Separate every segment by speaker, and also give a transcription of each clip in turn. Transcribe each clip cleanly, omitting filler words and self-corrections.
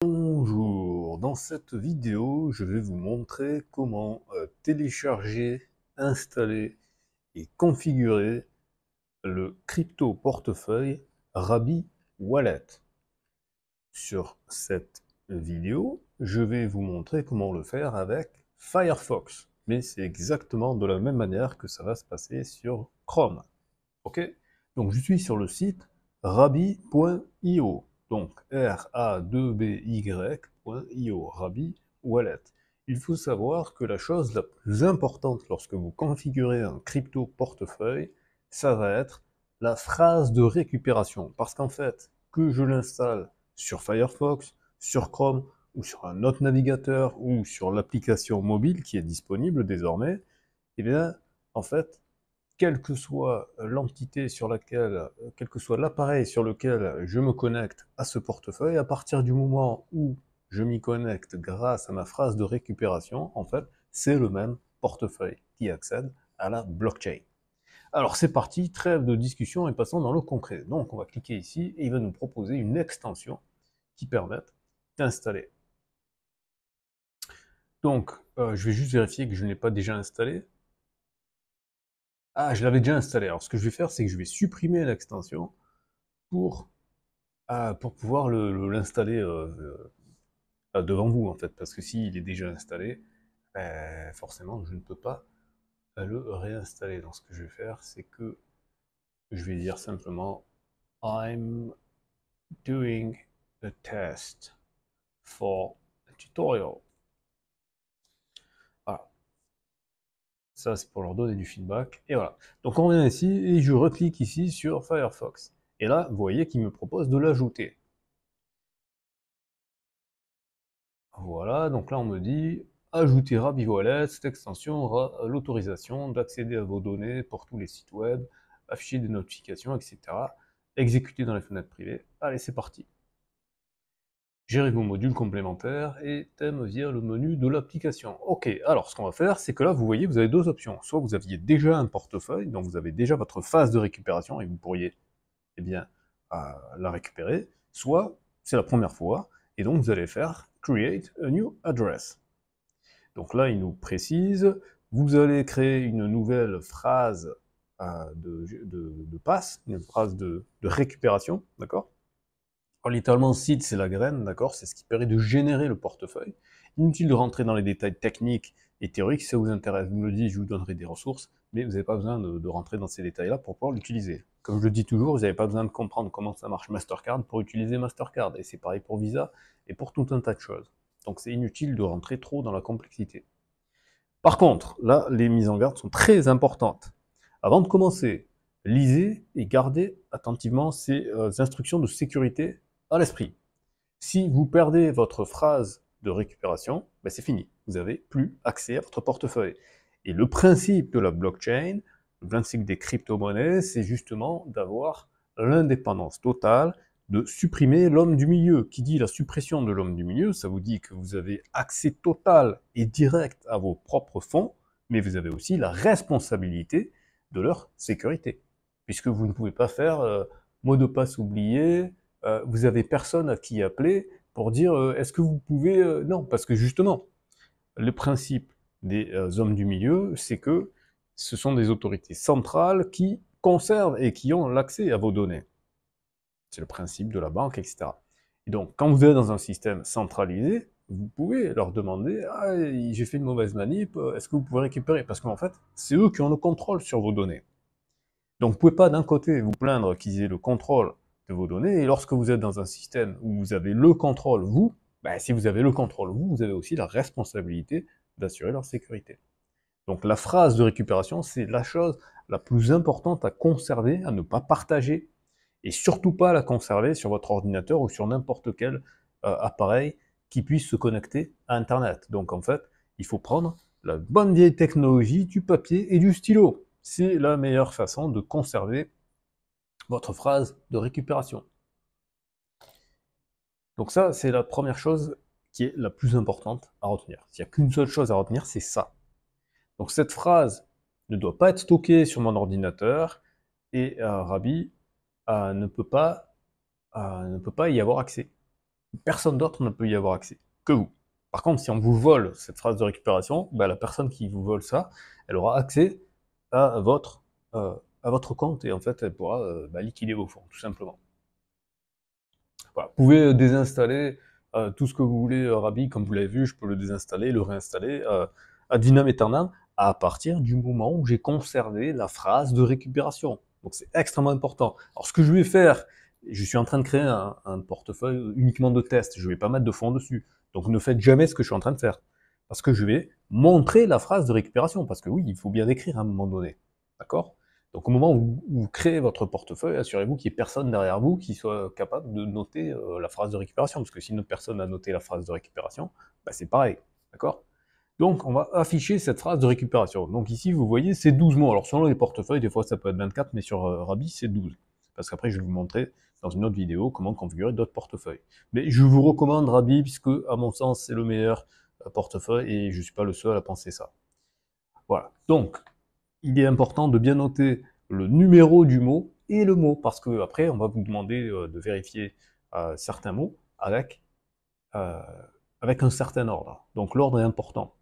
Speaker 1: Bonjour, dans cette vidéo, je vais vous montrer comment télécharger, installer et configurer le crypto portefeuille Rabby Wallet. Sur cette vidéo, je vais vous montrer comment le faire avec Firefox, mais c'est exactement de la même manière que ça va se passer sur Chrome. Ok? Donc je suis sur le site rabby.io. Donc R-A-2-B-Y.io, Rabby Wallet. Il faut savoir que la chose la plus importante lorsque vous configurez un crypto portefeuille, ça va être la phrase de récupération. Parce qu'en fait, que je l'installe sur Firefox, sur Chrome, ou sur un autre navigateur, ou sur l'application mobile qui est disponible désormais, eh bien, en fait, quelle que soit l'entité sur laquelle, quel que soit l'appareil sur lequel je me connecte à ce portefeuille, à partir du moment où je m'y connecte grâce à ma phrase de récupération, en fait, c'est le même portefeuille qui accède à la blockchain. Alors c'est parti, trêve de discussion et passons dans le concret. Donc on va cliquer ici et il va nous proposer une extension qui permette d'installer. Donc je vais juste vérifier que je ne l'ai pas déjà installé. Ah, je l'avais déjà installé. Alors ce que je vais faire, c'est que je vais supprimer l'extension pour pour pouvoir l'installer devant vous, en fait. Parce que s'il est déjà installé, forcément, je ne peux pas le réinstaller. Donc, ce que je vais faire, c'est que je vais dire simplement I'm doing a test for a tutorial. Voilà. Ça, c'est pour leur donner du feedback. Et voilà. Donc, on revient ici et je reclique ici sur Firefox. Et là, vous voyez qu'il me propose de l'ajouter. Voilà, donc là on me dit ajouter Rabby Wallet, cette extension aura l'autorisation d'accéder à vos données pour tous les sites web, afficher des notifications, etc. Exécuter dans les fenêtres privées. Allez, c'est parti. Gérer vos modules complémentaires et thèmes via le menu de l'application. Ok, alors ce qu'on va faire, c'est que là, vous voyez, vous avez deux options. Soit vous aviez déjà un portefeuille, donc vous avez déjà votre phase de récupération et vous pourriez eh bien, la récupérer, soit c'est la première fois, et donc vous allez faire Create a new address. Donc là, il nous précise, vous allez créer une nouvelle phrase de passe, une phrase de récupération, d'accord? Alors, littéralement, seed, c'est la graine, d'accord? C'est ce qui permet de générer le portefeuille. Inutile de rentrer dans les détails techniques et théoriques, si ça vous intéresse, vous me le dites, je vous donnerai des ressources, mais vous n'avez pas besoin de rentrer dans ces détails-là pour pouvoir l'utiliser. Comme je le dis toujours, vous n'avez pas besoin de comprendre comment ça marche Mastercard pour utiliser Mastercard, et c'est pareil pour Visa, et pour tout un tas de choses. Donc c'est inutile de rentrer trop dans la complexité. Par contre, là, les mises en garde sont très importantes. Avant de commencer, lisez et gardez attentivement ces instructions de sécurité à l'esprit. Si vous perdez votre phrase de récupération, ben c'est fini. Vous n'avez plus accès à votre portefeuille. Et le principe de la blockchain, le principe des crypto-monnaies, c'est justement d'avoir l'indépendance totale, de supprimer l'homme du milieu. Qui dit la suppression de l'homme du milieu, ça vous dit que vous avez accès total et direct à vos propres fonds, mais vous avez aussi la responsabilité de leur sécurité. Puisque vous ne pouvez pas faire mot de passe oublié, vous avez personne à qui appeler pour dire est-ce que vous pouvez... non, parce que justement, le principe des hommes du milieu, c'est que ce sont des autorités centrales qui conservent et qui ont l'accès à vos données. C'est le principe de la banque, etc. Et donc, quand vous êtes dans un système centralisé, vous pouvez leur demander « Ah, j'ai fait une mauvaise manip, est-ce que vous pouvez récupérer ?» Parce qu'en fait, c'est eux qui ont le contrôle sur vos données. Donc, vous ne pouvez pas d'un côté vous plaindre qu'ils aient le contrôle de vos données, et lorsque vous êtes dans un système où vous avez le contrôle, vous, ben, si vous avez le contrôle, vous avez aussi la responsabilité d'assurer leur sécurité. Donc la phrase de récupération, c'est la chose la plus importante à conserver, à ne pas partager, et surtout pas la conserver sur votre ordinateur ou sur n'importe quel appareil qui puisse se connecter à Internet. Donc en fait, il faut prendre la bonne vieille technologie du papier et du stylo. C'est la meilleure façon de conserver votre phrase de récupération. Donc ça, c'est la première chose qui est la plus importante à retenir. S'il n'y a qu'une seule chose à retenir, c'est ça. Donc cette phrase ne doit pas être stockée sur mon ordinateur et Rabby ne peut pas y avoir accès. Personne d'autre ne peut y avoir accès, que vous. Par contre, si on vous vole cette phrase de récupération, bah, la personne qui vous vole ça, elle aura accès à votre compte et en fait, elle pourra bah, liquider vos fonds, tout simplement. Voilà. Vous pouvez désinstaller tout ce que vous voulez, Rabi, comme vous l'avez vu, je peux le désinstaller, le réinstaller ad vitam aeternam à partir du moment où j'ai conservé la phrase de récupération. Donc c'est extrêmement important. Alors ce que je vais faire, je suis en train de créer un portefeuille uniquement de tests, je ne vais pas mettre de fonds dessus. Donc ne faites jamais ce que je suis en train de faire. Parce que je vais montrer la phrase de récupération. Parce que oui, il faut bien écrire à un moment donné. D'accord? Donc au moment où vous créez votre portefeuille, assurez-vous qu'il n'y ait personne derrière vous qui soit capable de noter la phrase de récupération, parce que si une autre personne a noté la phrase de récupération, bah, c'est pareil, d'accord? Donc on va afficher cette phrase de récupération. Donc ici, vous voyez, c'est 12 mots. Alors selon les portefeuilles, des fois ça peut être 24, mais sur Rabi, c'est 12. Parce qu'après, je vais vous montrer dans une autre vidéo comment configurer d'autres portefeuilles. Mais je vous recommande Rabi, puisque à mon sens, c'est le meilleur portefeuille, et je ne suis pas le seul à penser ça. Voilà. Donc, il est important de bien noter le numéro du mot et le mot, parce que après on va vous demander de vérifier certains mots euh, avec un certain ordre. Donc l'ordre est important.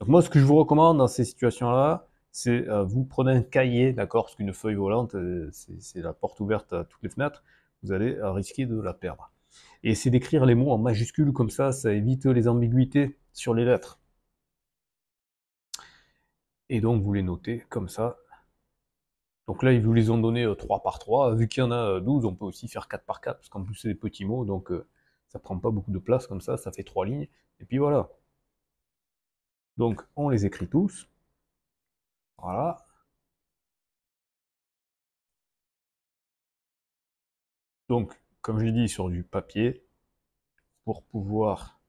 Speaker 1: Donc moi, ce que je vous recommande dans ces situations-là, c'est vous prenez un cahier, d'accord, parce qu'une feuille volante, c'est la porte ouverte à toutes les fenêtres, vous allez risquer de la perdre. Et c'est d'écrire les mots en majuscules, comme ça évite les ambiguïtés sur les lettres. Et donc vous les notez comme ça. Donc là, ils vous les ont donnés 3 par 3. Vu qu'il y en a 12, on peut aussi faire 4 par 4, parce qu'en plus, c'est des petits mots, donc ça prend pas beaucoup de place comme ça fait 3 lignes. Et puis voilà. Donc, on les écrit tous. Voilà. Donc, comme je l'ai dit, sur du papier, pour pouvoir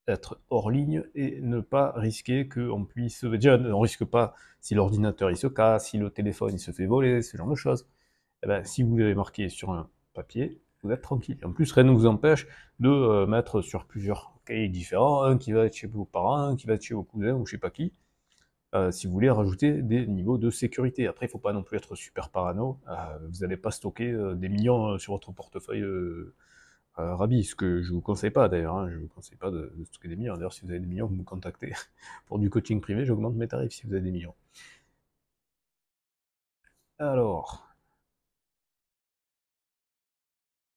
Speaker 1: être hors ligne et ne pas risquer qu'on puisse... Déjà, on risque pas si l'ordinateur il se casse, si le téléphone il se fait voler, ce genre de choses. Eh ben, si vous l'avez marqué sur un papier, vous êtes tranquille. En plus, rien ne vous empêche de mettre sur plusieurs cahiers différents, un qui va être chez vos parents, un qui va être chez vos cousins ou je sais pas qui, si vous voulez rajouter des niveaux de sécurité. Après, il ne faut pas non plus être super parano, vous n'allez pas stocker des millions sur votre portefeuille Rabi, ce que je ne vous conseille pas d'ailleurs, hein, je ne vous conseille pas de stocker des millions. D'ailleurs, si vous avez des millions, vous me contactez pour du coaching privé, j'augmente mes tarifs si vous avez des millions. Alors,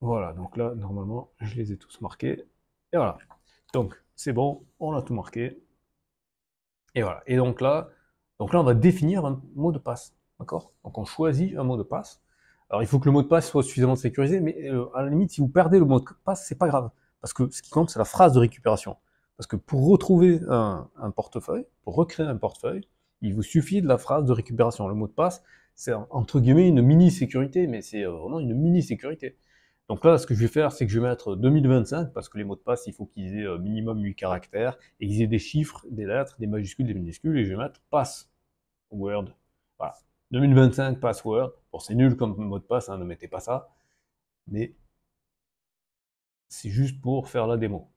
Speaker 1: voilà, donc là, normalement, je les ai tous marqués. Et voilà. Donc, c'est bon, on a tout marqué. Et voilà. Et donc là, on va définir un mot de passe. D'accord? Donc, on choisit un mot de passe. Alors, il faut que le mot de passe soit suffisamment sécurisé, mais à la limite, si vous perdez le mot de passe, c'est pas grave. Parce que ce qui compte, c'est la phrase de récupération. Parce que pour retrouver un portefeuille, pour recréer un portefeuille, il vous suffit de la phrase de récupération. Le mot de passe, c'est entre guillemets une mini-sécurité, mais c'est vraiment une mini-sécurité. Donc là, ce que je vais faire, c'est que je vais mettre 2025, parce que les mots de passe, il faut qu'ils aient minimum 8 caractères, et qu'ils aient des chiffres, des lettres, des majuscules, des minuscules, et je vais mettre password. Voilà. 2025 password. Bon, c'est nul comme mot de passe, hein, ne mettez pas ça, mais c'est juste pour faire la démo.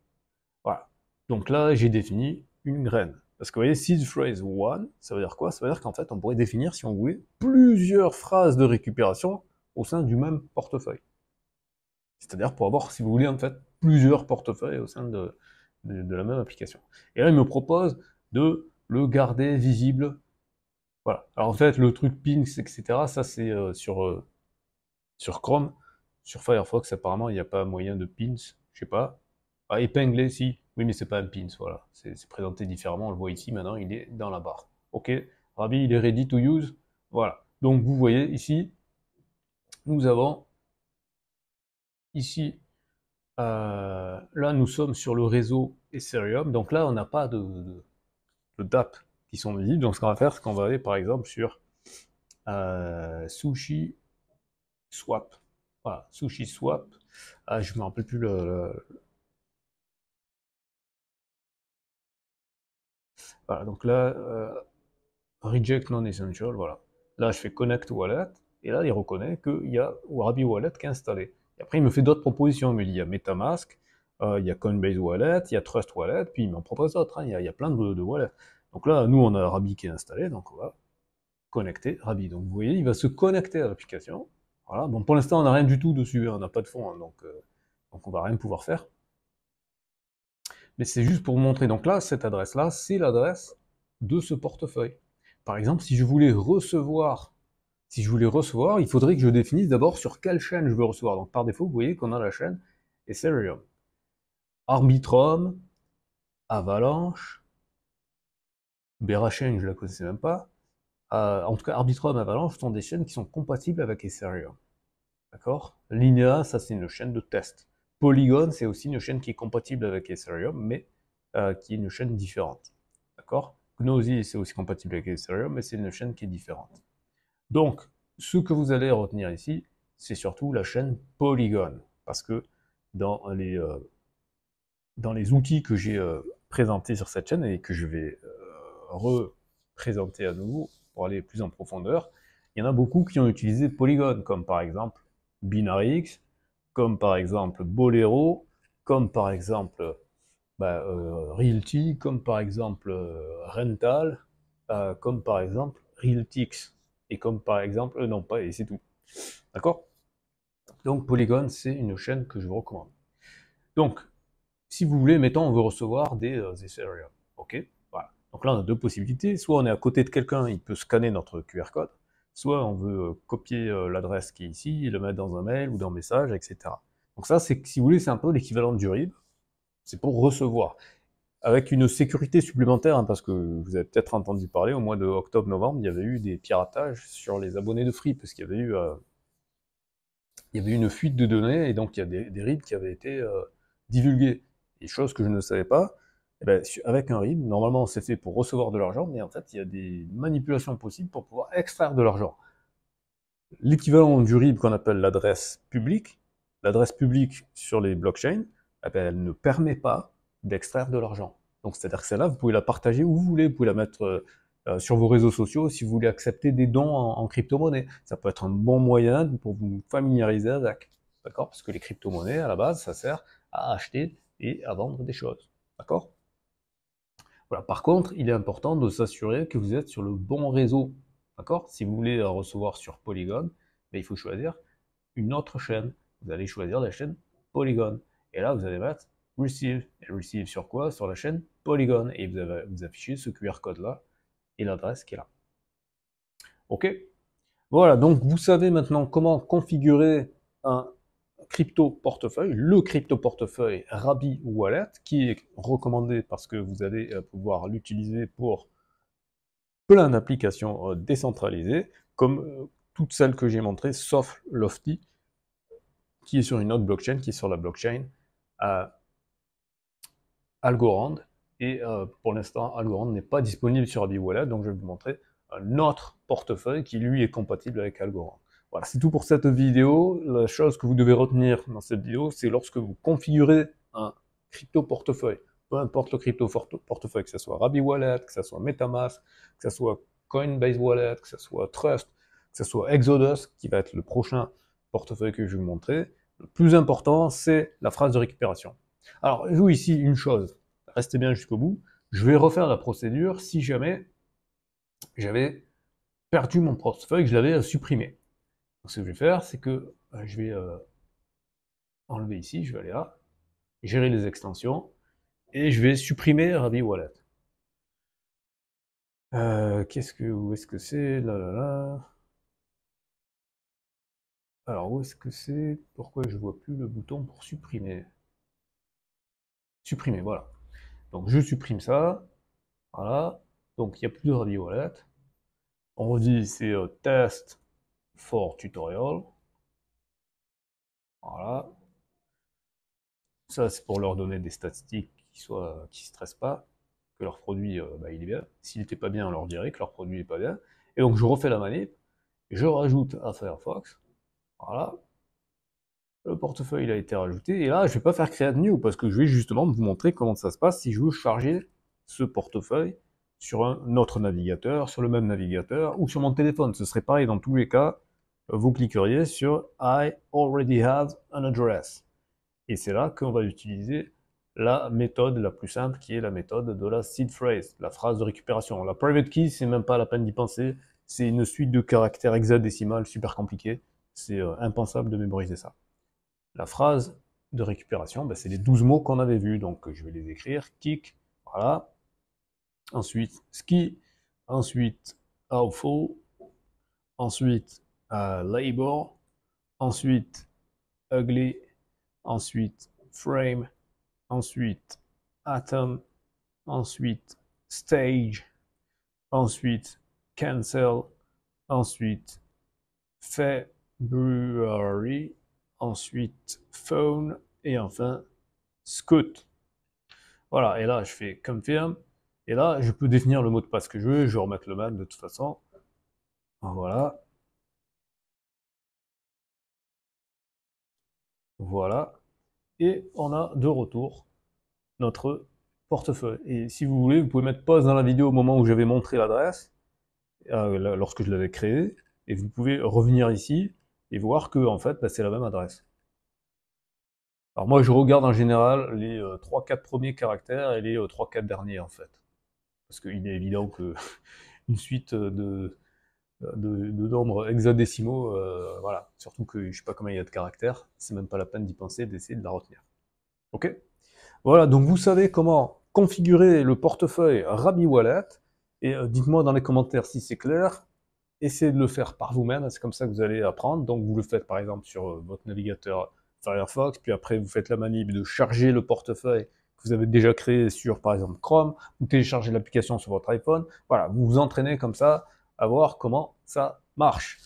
Speaker 1: Voilà. Donc là, j'ai défini une graine. Parce que vous voyez, seed phrase one, ça veut dire quoi? Ça veut dire qu'en fait, on pourrait définir, si on voulait, plusieurs phrases de récupération au sein du même portefeuille. C'est-à-dire pour avoir, si vous voulez, en fait, plusieurs portefeuilles au sein de la même application. Et là, il me propose de le garder visible. Voilà. Alors en fait, le truc pins, etc., ça c'est sur Chrome. Sur Firefox, apparemment, il n'y a pas moyen de pins. Je sais pas. Ah, épingler, si. Oui, mais c'est pas un pins, voilà. C'est présenté différemment. On le voit ici, maintenant, il est dans la barre. Ok. Rabi, il est ready to use. Voilà. Donc vous voyez ici, nous avons ici là, nous sommes sur le réseau Ethereum, donc là, on n'a pas de DApp qui sont visibles. Donc, ce qu'on va faire, c'est qu'on va aller, par exemple, sur Sushi Swap. Voilà, Sushi Swap. Ah, je me rappelle plus Voilà, donc là, Reject Non-Essential, voilà. Là, je fais Connect Wallet, et là, il reconnaît qu'il y a Warabi Wallet qui est installé. Et après, il me fait d'autres propositions. Il me dit, il y a MetaMask, il y a Coinbase Wallet, il y a Trust Wallet, puis il m'en propose d'autres, hein. Il y a plein de wallets. Donc là, nous, on a Rabi qui est installé, donc on va connecter Rabi. Donc vous voyez, il va se connecter à l'application. Voilà. Bon, pour l'instant, on n'a rien du tout dessus, hein. On n'a pas de fond, hein, donc on va rien pouvoir faire. Mais c'est juste pour vous montrer. Donc là, cette adresse-là, c'est l'adresse de ce portefeuille. Par exemple, si je voulais recevoir, il faudrait que je définisse d'abord sur quelle chaîne je veux recevoir. Donc par défaut, vous voyez qu'on a la chaîne Ethereum. Arbitrum, Avalanche, Berachain, je la connaissais même pas. En tout cas, Arbitrum et Avalanche sont des chaînes qui sont compatibles avec Ethereum. D'accord? Linea, ça c'est une chaîne de test. Polygon, c'est aussi une chaîne qui est compatible avec Ethereum, mais qui est une chaîne différente. D'accord? Gnosis, c'est aussi compatible avec Ethereum, mais c'est une chaîne qui est différente. Donc, ce que vous allez retenir ici, c'est surtout la chaîne Polygon, parce que dans les outils que j'ai présentés sur cette chaîne et que je vais représenter à nouveau pour aller plus en profondeur, il y en a beaucoup qui ont utilisé Polygon, comme par exemple BinaryX, comme par exemple Bolero, comme par exemple Realty, comme par exemple Rental, comme par exemple Realtix, et comme par exemple, non pas, et c'est tout. D'accord? Donc Polygon, c'est une chaîne que je vous recommande. Donc, si vous voulez, mettons, on veut recevoir des Ethereum. Ok, voilà. Donc là, on a deux possibilités. Soit on est à côté de quelqu'un, il peut scanner notre QR code, soit on veut copier l'adresse qui est ici, et le mettre dans un mail ou dans un message, etc. Donc ça, c'est, si vous voulez, c'est un peu l'équivalent du RIB. C'est pour recevoir. Avec une sécurité supplémentaire, hein, parce que vous avez peut-être entendu parler, au mois de octobre-novembre, il y avait eu des piratages sur les abonnés de Free, parce qu'il y avait eu une fuite de données, et donc il y a des RIB qui avaient été divulgués. Et chose que je ne savais pas, eh ben, avec un RIB, normalement c'est fait pour recevoir de l'argent, mais en fait il y a des manipulations possibles pour pouvoir extraire de l'argent. L'équivalent du RIB qu'on appelle l'adresse publique sur les blockchains, eh ben, elle ne permet pas d'extraire de l'argent. Donc c'est-à-dire que celle-là, vous pouvez la partager où vous voulez, vous pouvez la mettre sur vos réseaux sociaux si vous voulez accepter des dons en crypto-monnaie. Ça peut être un bon moyen pour vous familiariser avec. D'accord? Parce que les crypto-monnaies, à la base, ça sert à acheter et à vendre des choses. D'accord? Voilà. Par contre, il est important de s'assurer que vous êtes sur le bon réseau. D'accord? Si vous voulez recevoir sur Polygon, ben, il faut choisir une autre chaîne. Vous allez choisir la chaîne Polygon. Et là, vous allez mettre Receive. Et Receive sur quoi? Sur la chaîne Polygon. Et vous allez vous afficher ce QR code-là et l'adresse qui est là. OK? Voilà, donc vous savez maintenant comment configurer un crypto portefeuille, le crypto portefeuille Rabi Wallet, qui est recommandé parce que vous allez pouvoir l'utiliser pour plein d'applications décentralisées, comme toutes celles que j'ai montrées, sauf Lofty, qui est sur une autre blockchain, qui est sur la blockchain Algorand. Et pour l'instant, Algorand n'est pas disponible sur Rabi Wallet, donc je vais vous montrer un autre portefeuille qui lui est compatible avec Algorand. Voilà, c'est tout pour cette vidéo. La chose que vous devez retenir dans cette vidéo, c'est lorsque vous configurez un crypto portefeuille, peu importe le crypto portefeuille, que ce soit Rabi Wallet, que ce soit MetaMask, que ce soit Coinbase Wallet, que ce soit Trust, que ce soit Exodus, qui va être le prochain portefeuille que je vais vous montrer, le plus important, c'est la phrase de récupération. Alors, je joue ici une chose, restez bien jusqu'au bout, je vais refaire la procédure si jamais j'avais perdu mon portefeuille, que je l'avais supprimé. Donc, ce que je vais faire, c'est que je vais enlever ici, je vais aller là, gérer les extensions, et je vais supprimer Rabi Wallet. Où est-ce que c'est? Là, là, là. Alors, où est-ce que c'est? Pourquoi je vois plus le bouton pour supprimer? Supprimer, voilà. Donc, je supprime ça. Voilà. Donc, il n'y a plus de Rabi Wallet. On redit, c'est test for tutorial. Voilà. Ça, c'est pour leur donner des statistiques qui stressent pas, que leur produit, il est bien. S'il n'était pas bien, on leur dirait que leur produit n'est pas bien. Et donc, je refais la manip, je rajoute à Firefox. Voilà. Le portefeuille il a été rajouté. Et là, je vais pas faire create new parce que je vais justement vous montrer comment ça se passe si je veux charger ce portefeuille sur un autre navigateur, sur le même navigateur ou sur mon téléphone. Ce serait pareil dans tous les cas. Vous cliqueriez sur I already have an address. Et c'est là qu'on va utiliser la méthode la plus simple qui est la méthode de la seed phrase, la phrase de récupération. La private key, c'est même pas la peine d'y penser. C'est une suite de caractères hexadécimales super compliquée. C'est impensable de mémoriser ça. La phrase de récupération, ben, c'est les 12 mots qu'on avait vus. Donc je vais les écrire. Kick, voilà. Ensuite, ski. Ensuite, awful. Ensuite, labor. Ensuite, ugly. Ensuite, frame. Ensuite, atom. Ensuite, stage. Ensuite, cancel. Ensuite, February. Ensuite, phone. Et enfin, scoot. Voilà, et là, je fais confirm. Et là, je peux définir le mot de passe que je veux. Je vais remettre le même de toute façon. Voilà. Voilà. Et on a de retour notre portefeuille. Et si vous voulez, vous pouvez mettre pause dans la vidéo au moment où j'avais montré l'adresse, lorsque je l'avais créé, et vous pouvez revenir ici et voir que en fait, bah, c'est la même adresse. Alors moi, je regarde en général les 3-4 premiers caractères et les 3-4 derniers en fait. Parce qu'il est évident que une suite de nombres hexadécimaux, voilà. Surtout que je sais pas combien il y a de caractères, c'est même pas la peine d'y penser, d'essayer de la retenir. Ok? Voilà, donc vous savez comment configurer le portefeuille Rabi Wallet, et dites-moi dans les commentaires si c'est clair. Essayez de le faire par vous-même, c'est comme ça que vous allez apprendre. Donc vous le faites par exemple sur votre navigateur Firefox, puis après vous faites la manip de charger le portefeuille que vous avez déjà créé sur par exemple Chrome, vous téléchargez l'application sur votre iPhone. Voilà, vous vous entraînez comme ça à voir comment ça marche.